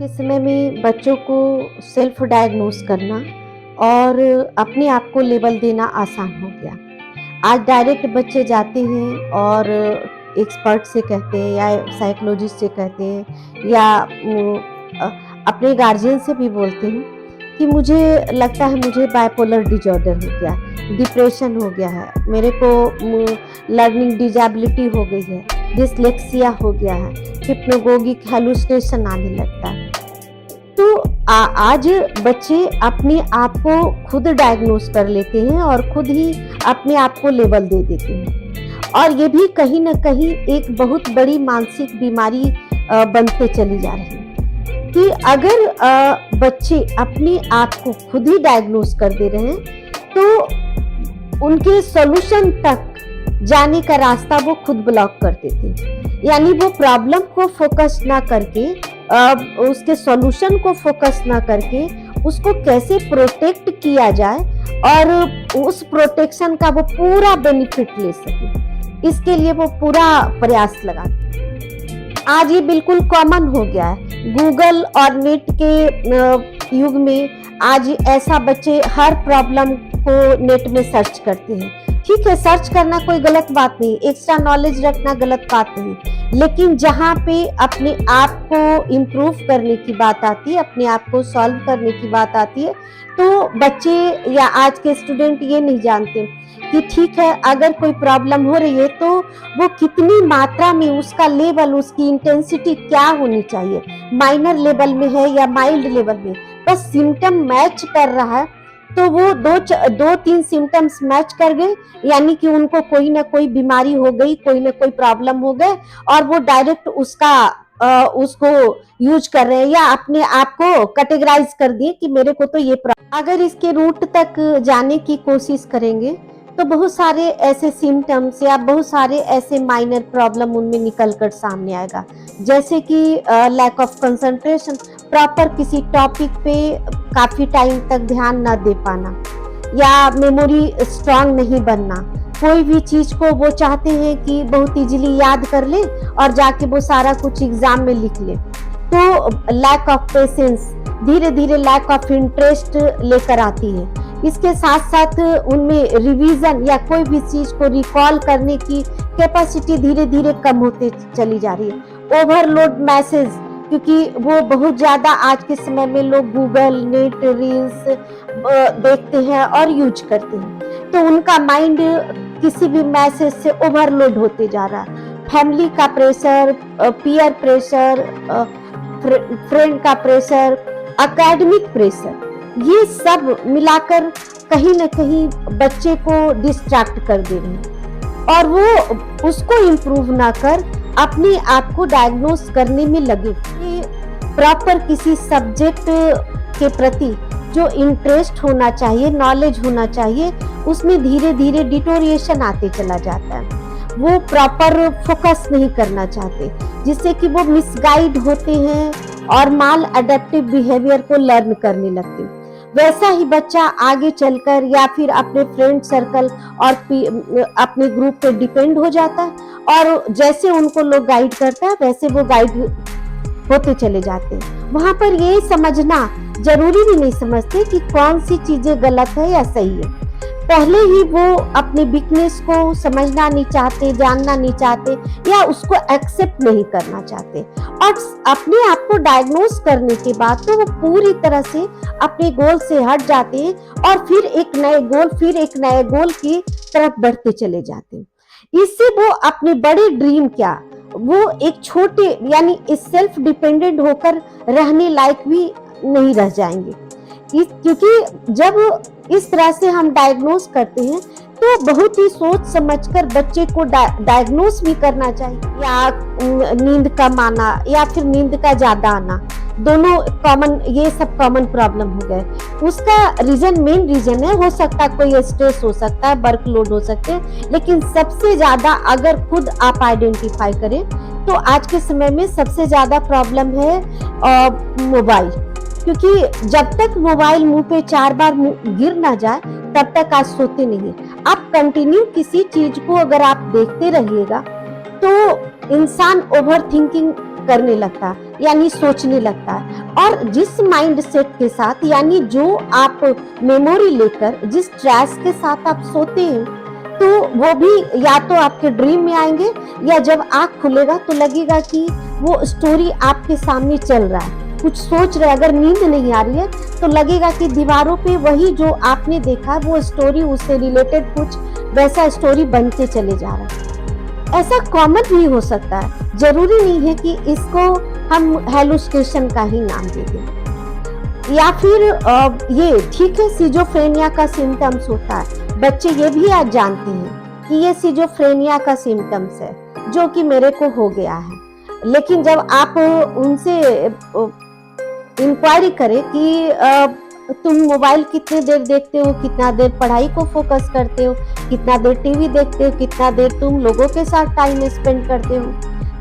के समय में बच्चों को सेल्फ डायग्नोस करना और अपने आप को लेबल देना आसान हो गया। आज डायरेक्ट बच्चे जाते हैं और एक्सपर्ट से कहते हैं या साइकोलॉजिस्ट से कहते हैं या अ, अपने गार्जियन से भी बोलते हैं कि मुझे लगता है मुझे बाइपोलर डिसऑर्डर हो गया, डिप्रेशन हो गया है, मेरे को लर्निंग डिजेबिलिटी हो गई है, डिसलेक्सिया हो गया है, हिप्नोगोगिक हैलुसिनेशन आने लगता है। तो आज बच्चे अपने आप को खुद डायग्नोस कर लेते हैं और खुद ही अपने आप को लेबल दे देते हैं और ये भी कहीं न कहीं एक बहुत बड़ी मानसिक बीमारी बनते चली जा रही है कि अगर बच्चे अपने आप को खुद ही डायग्नोस कर दे रहे हैं तो उनके सॉल्यूशन तक जाने का रास्ता वो खुद ब्लॉक कर देते हैं। यानी वो प्रॉब्लम को फोकस ना करके उसके सॉल्यूशन को फोकस ना करके उसको कैसे प्रोटेक्ट किया जाए और उस प्रोटेक्शन का वो पूरा बेनिफिट ले सके, इसके लिए वो पूरा प्रयास लगाते हैं। आज ये बिल्कुल कॉमन हो गया है। गूगल और नेट के युग में आज ऐसा बच्चे हर प्रॉब्लम को नेट में सर्च करते हैं। ठीक है, सर्च करना कोई गलत बात नहीं, एक्स्ट्रा नॉलेज रखना गलत बात नहीं, लेकिन जहाँ पे अपने आप को इम्प्रूव करने की बात आती है, अपने आप को सॉल्व करने की बात आती है, तो बच्चे या आज के स्टूडेंट ये नहीं जानते कि ठीक है, अगर कोई प्रॉब्लम हो रही है तो वो कितनी मात्रा में उसका लेवल, उसकी इंटेंसिटी क्या होनी चाहिए, माइनर लेवल में है या माइल्ड लेवल में। बस सिम्टम मैच कर रहा है तो वो दो तीन सिम्टम्स मैच कर गए, यानी कि उनको कोई ना कोई बीमारी हो गई, कोई ना कोई प्रॉब्लम हो गए और वो डायरेक्ट उसको यूज कर रहे हैं या अपने आप को कैटेगराइज कर दिए कि मेरे को तो ये अगर इसके रूट तक जाने की कोशिश करेंगे तो बहुत सारे ऐसे सिम्टम्स या बहुत सारे ऐसे माइनर प्रॉब्लम उनमें निकल कर सामने आएगा, जैसे कि लैक ऑफ कंसंट्रेशन, प्रॉपर किसी टॉपिक पे काफी टाइम तक ध्यान न दे पाना या मेमोरी स्ट्रांग नहीं बनना। कोई भी चीज को वो चाहते हैं कि बहुत इजीली याद कर ले और जाके वो सारा कुछ एग्जाम में लिख ले, तो लैक ऑफ पेशेंस, धीरे धीरे लैक ऑफ इंटरेस्ट लेकर आती है। इसके साथ साथ उनमें रिवीजन या कोई भी चीज को रिकॉल करने की कैपेसिटी धीरे धीरे कम होते चली जा रही है। ओवरलोड मैसेज, क्योंकि वो बहुत ज्यादा आज के समय में लोग गूगल, नेट, रील्स देखते हैं और यूज करते हैं, तो उनका माइंड किसी भी मैसेज से ओवरलोड होते जा रहा है। फैमिली का प्रेशर, पीयर प्रेशर, फ्रेंड का प्रेशर, एकेडमिक प्रेशर, ये सब मिलाकर कहीं न कहीं बच्चे को डिस्ट्रैक्ट कर दे रहे हैं और वो उसको इम्प्रूव ना कर अपने आप को डायग्नोस करने में लगे। प्रॉपर किसी सब्जेक्ट के प्रति जो इंटरेस्ट होना चाहिए, नॉलेज होना चाहिए, उसमें धीरे धीरे डिटोरिएशन आते चला जाता है। वो प्रॉपर फोकस नहीं करना चाहते, जिससे कि वो मिसगाइड होते हैं और माल अडेप्टिव बिहेवियर को लर्न करने लगते हैं। वैसा ही बच्चा आगे चलकर या फिर अपने फ्रेंड सर्कल और अपने ग्रुप पे डिपेंड हो जाता है और जैसे उनको लोग गाइड करता है वैसे वो गाइड होते चले जाते हैं। वहां पर ये समझना जरूरी भी नहीं समझते कि कौन सी चीजें गलत है या सही है। पहले ही वो अपने वीकनेस को समझना नहीं चाहते, जानना नहीं चाहते या उसको एक्सेप्ट नहीं करना चाहते और अपने आप को डायग्नोस करने के बाद तो वो पूरी तरह से अपने गोल से हट जाते हैं और फिर एक नए गोल की तरफ बढ़ते चले जाते हैं। इससे वो अपने बड़े ड्रीम क्या, वो एक छोटे यानी सेल्फ डिपेंडेंट होकर रहने लायक भी नहीं रह जाएंगे। क्योंकि जब इस तरह से हम डायग्नोस करते हैं तो बहुत ही सोच समझकर बच्चे को डायग्नोस भी करना चाहिए। या नींद कम आना या फिर नींद का ज्यादा आना, दोनों कॉमन, ये सब कॉमन प्रॉब्लम हो गए। उसका रीजन, मेन रीजन है, हो सकता है कोई स्ट्रेस हो सकता है, वर्कलोड हो सकते हैं, लेकिन सबसे ज्यादा अगर खुद आप आइडेंटिफाई करें तो आज के समय में सबसे ज्यादा प्रॉब्लम है मोबाइल। क्योंकि जब तक मोबाइल मुंह पे 4 बार गिर ना जाए तब तक आज सोते नहीं। आप कंटिन्यू किसी चीज को अगर आप देखते रहिएगा तो इंसान ओवर थिंकिंग करने लगता है, यानी सोचने लगता है। और जिस माइंड सेट के साथ, यानी जो आप मेमोरी लेकर जिस ट्रैश के साथ आप सोते हैं, तो वो भी या तो आपके ड्रीम में आएंगे, या जब आँख खुलेगा तो लगेगा कि वो स्टोरी आपके सामने चल रहा है, कुछ सोच रहे। अगर नींद नहीं आ रही है तो लगेगा कि दीवारों पे वही जो आपने देखा वो स्टोरी, उससे रिलेटेड कुछ वैसा स्टोरी बनते चले जा रहा है। ऐसा कॉमन भी हो सकता है, जरूरी नहीं है कि इसको हम हेलुसिनेशन का ही नाम दे दें। या फिर ये ठीक है, सिजोफ्रेनिया का सिम्टम्स होता है, बच्चे ये भी आज जानते हैं कि ये सिजोफ्रेनिया का सिम्टम्स है, जो कि मेरे को हो गया है। लेकिन जब आप उनसे इंक्वायरी करें कि तुम मोबाइल कितने देर देखते हो, कितना देर पढ़ाई को फोकस करते हो, कितना देर टीवी देखते हो, कितना देर तुम लोगों के साथ टाइम स्पेंड करते हो,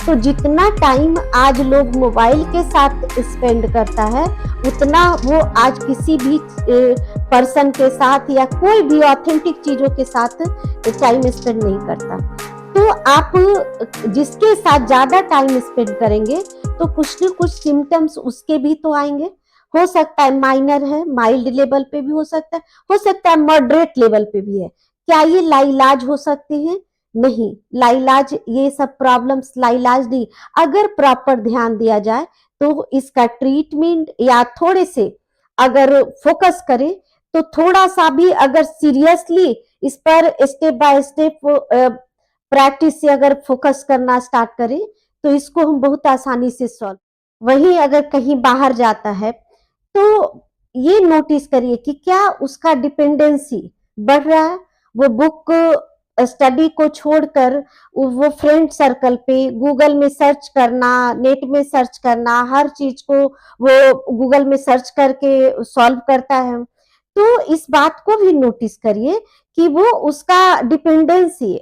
तो जितना टाइम आज लोग मोबाइल के साथ स्पेंड करता है, उतना वो आज किसी भी पर्सन के साथ या कोई भी ऑथेंटिक चीजों के साथ टाइम स्पेंड नहीं करता। तो आप जिसके साथ ज्यादा टाइम स्पेंड करेंगे तो कुछ न कुछ सिम्टम्स उसके भी तो आएंगे। हो सकता है माइनर है, माइल्ड लेवल पे भी हो सकता है मॉडरेट लेवल पे भी है। क्या ये लाइलाज हो सकते हैं? नहीं, लाइलाज, ये सब प्रॉब्लम्स लाइलाज नहीं। अगर प्रॉपर ध्यान दिया जाए तो इसका ट्रीटमेंट या थोड़े से अगर फोकस करें, तो थोड़ा सा भी अगर सीरियसली इस पर स्टेप बाय स्टेप प्रैक्टिस से अगर फोकस करना स्टार्ट करें, तो इसको हम बहुत आसानी से सॉल्व। वहीं अगर कहीं बाहर जाता है तो ये नोटिस करिए कि क्या उसका डिपेंडेंसी बढ़ रहा है। वो बुक स्टडी को छोड़कर वो फ्रेंड सर्कल पे गूगल में सर्च करना, नेट में सर्च करना, हर चीज को वो गूगल में सर्च करके सॉल्व करता है। तो इस बात को भी नोटिस करिए कि वो उसका डिपेंडेंसी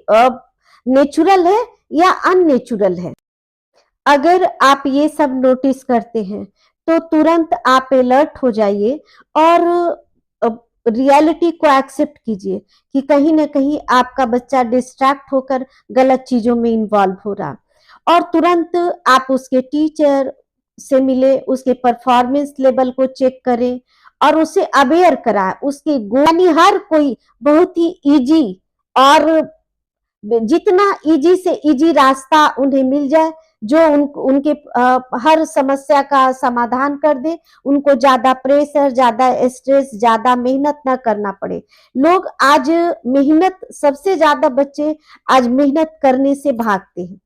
नेचुरल है या अननेचुरल है। अगर आप ये सब नोटिस करते हैं तो तुरंत आप अलर्ट हो जाइए और रियलिटी को एक्सेप्ट कीजिए कि कहीं ना कहीं आपका बच्चा डिस्ट्रैक्ट होकर गलत चीजों में इन्वॉल्व हो रहा, और तुरंत आप उसके टीचर से मिले, उसके परफॉर्मेंस लेवल को चेक करें और उसे अवेयर कराएं। उसके यानी हर कोई बहुत ही इजी और जितना इजी से इजी रास्ता उन्हें मिल जाए, जो उनके हर समस्या का समाधान कर दे, उनको ज्यादा प्रेशर, ज्यादा स्ट्रेस, ज्यादा मेहनत ना करना पड़े। लोग आज मेहनत, सबसे ज्यादा बच्चे आज मेहनत करने से भागते हैं।